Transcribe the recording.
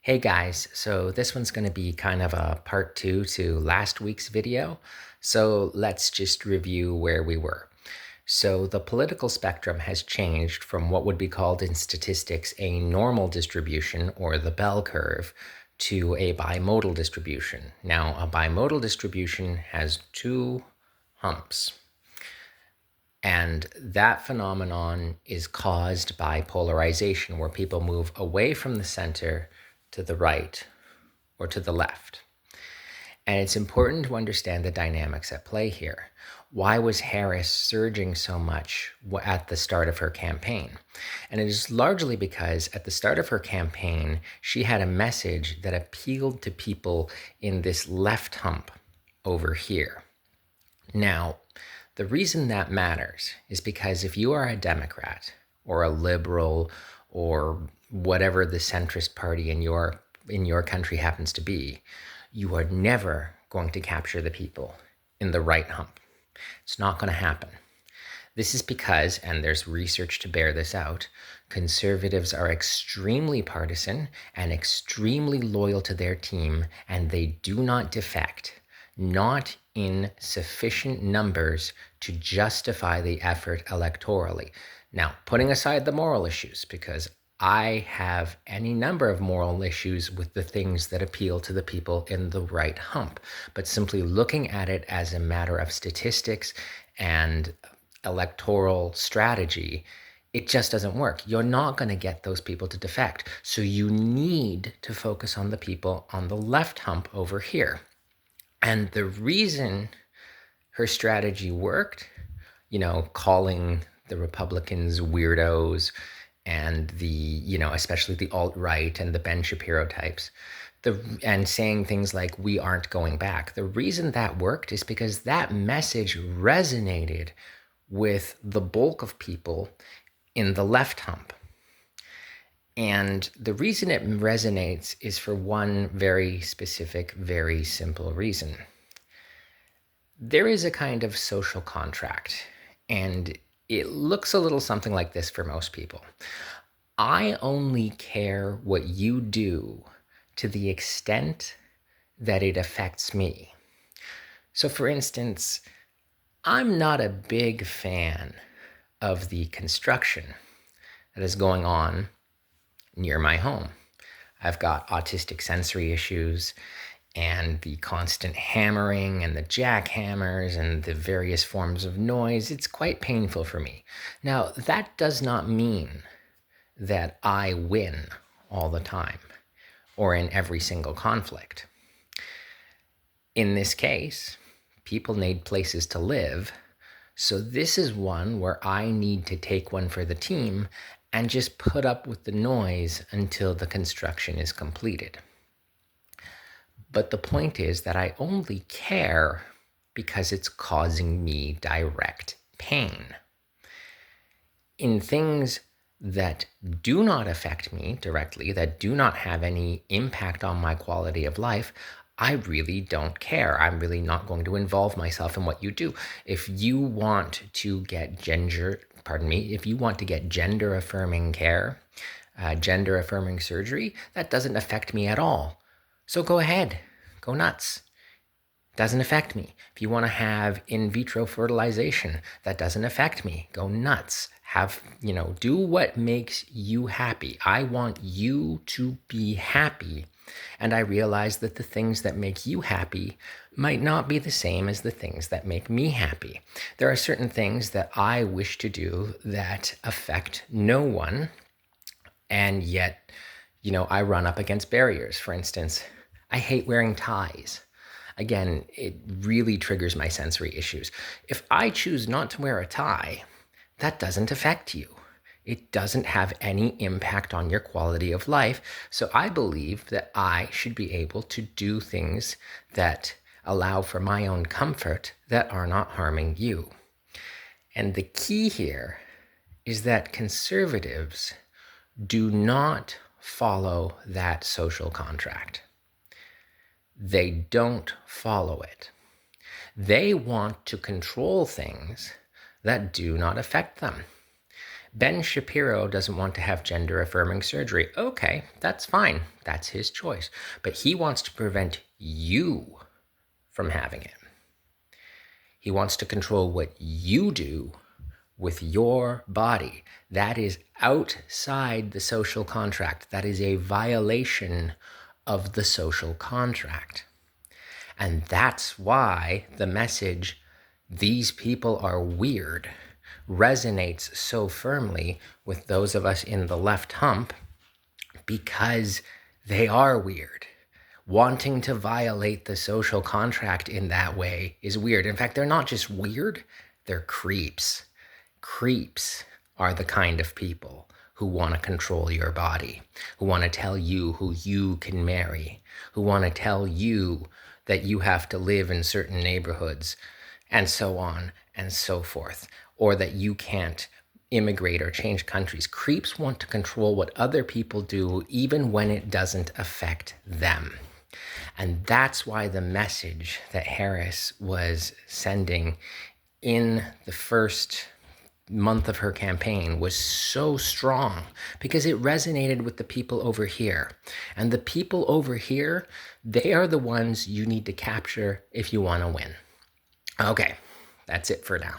Hey guys, so this one's going to be kind of a part two to last week's video. So let's just review where we were. So the political spectrum has changed from what would be called in statistics a normal distribution or the bell curve to a bimodal distribution. Now, a bimodal distribution has two humps. And that phenomenon is caused by polarization, where people move away from the center to the right or to the left. And it's important to understand the dynamics at play here. Why was Harris surging so much at the start of her campaign? And it is largely because at the start of her campaign, she had a message that appealed to people in this left hump over here. Now, the reason that matters is because if you are a Democrat or a liberal or whatever the centrist party in your country happens to be, you are never going to capture the people in the right hump. It's not going to happen. This is because, and there's research to bear this out, conservatives are extremely partisan and extremely loyal to their team, and they do not defect, not in sufficient numbers to justify the effort electorally. Now, putting aside the moral issues, because I have any number of moral issues with the things that appeal to the people in the right hump, but simply looking at it as a matter of statistics and electoral strategy, it just doesn't work. You're not going to get those people to defect. So you need to focus on the people on the left hump over here. And the reason her strategy worked, calling the Republicans weirdos and especially the alt-right and the Ben Shapiro types, and saying things like, we aren't going back. The reason that worked is because that message resonated with the bulk of people in the left hump. And the reason it resonates is for one very specific, very simple reason. There is a kind of social contract, and it looks a little something like this for most people. I only care what you do to the extent that it affects me. So, for instance, I'm not a big fan of the construction that is going on near my home. I've got autistic sensory issues, and the constant hammering and the jackhammers and the various forms of noise, it's quite painful for me. Now, that does not mean that I win all the time or in every single conflict. In this case, people need places to live, so this is one where I need to take one for the team and just put up with the noise until the construction is completed. But the point is that I only care because it's causing me direct pain. In things that do not affect me directly, that do not have any impact on my quality of life, I really don't care. I'm really not going to involve myself in what you do. If you want to get gender affirming care, gender affirming surgery, that doesn't affect me at all. So go ahead, go nuts. Doesn't affect me. If you want to have in vitro fertilization, that doesn't affect me. Go nuts. Do what makes you happy. I want you to be happy. And I realize that the things that make you happy might not be the same as the things that make me happy. There are certain things that I wish to do that affect no one, and yet, I run up against barriers. For instance, I hate wearing ties. Again, it really triggers my sensory issues. If I choose not to wear a tie, that doesn't affect you. It doesn't have any impact on your quality of life. So I believe that I should be able to do things that allow for my own comfort that are not harming you. And the key here is that conservatives do not follow that social contract. They don't follow it. They want to control things that do not affect them. Ben Shapiro doesn't want to have gender affirming surgery. Okay, that's fine. That's his choice. But he wants to prevent you from having it. He wants to control what you do with your body. That is outside the social contract. That is a violation of the social contract. And that's why the message, "these people are weird," resonates so firmly with those of us in the left hump, because they are weird. Wanting to violate the social contract in that way is weird. In fact, they're not just weird, they're creeps. Creeps are the kind of people who want to control your body, who want to tell you who you can marry, who want to tell you that you have to live in certain neighborhoods, and so on and so forth, or that you can't immigrate or change countries. Creeps want to control what other people do, even when it doesn't affect them. And that's why the message that Harris was sending in the first month of her campaign was so strong, because it resonated with the people over here. And the people over here, they are the ones you need to capture if you want to win. Okay, that's it for now.